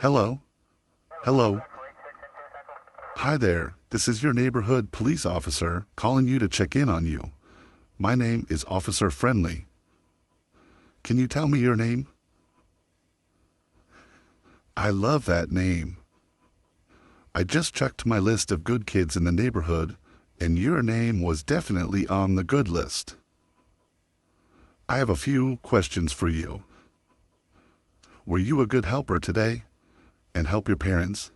Hello? Hello? Hi there, this is your neighborhood police officer calling you to check in on you. My name is Officer Friendly. Can you tell me your name? I love that name. I just checked my list of good kids in the neighborhood, and your name was definitely on the good list. I have a few questions for you. Were you a good helper today? And help your parents?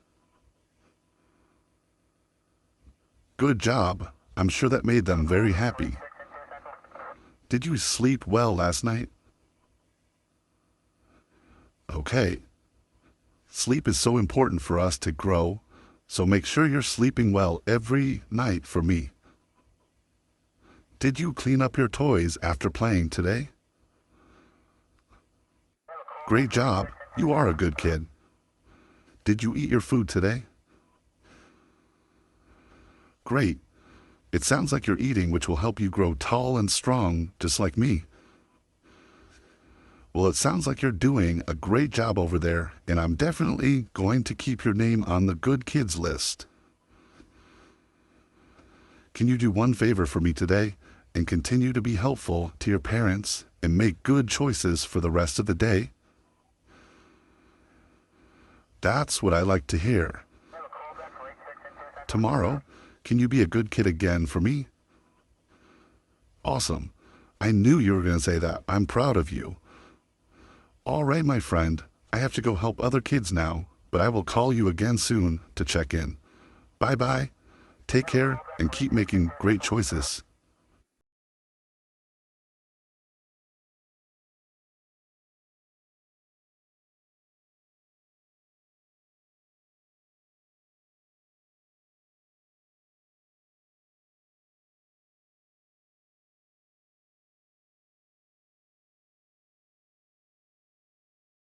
Good job. I'm sure that made them very happy. Did you sleep well last night? Okay. Sleep is so important for us to grow, so make sure you're sleeping well every night for me. Did you clean up your toys after playing today? Great job. You are a good kid. Did you eat your food today? Great. It sounds like you're eating, which will help you grow tall and strong, just like me. Well, it sounds like you're doing a great job over there, and I'm definitely going to keep your name on the good kids list. Can you do one favor for me today and continue to be helpful to your parents and make good choices for the rest of the day? That's what I like to hear. Tomorrow, can you be a good kid again for me? Awesome. I knew you were going to say that. I'm proud of you. All right, my friend. I have to go help other kids now, but I will call you again soon to check in. Bye-bye. Take care and keep making great choices.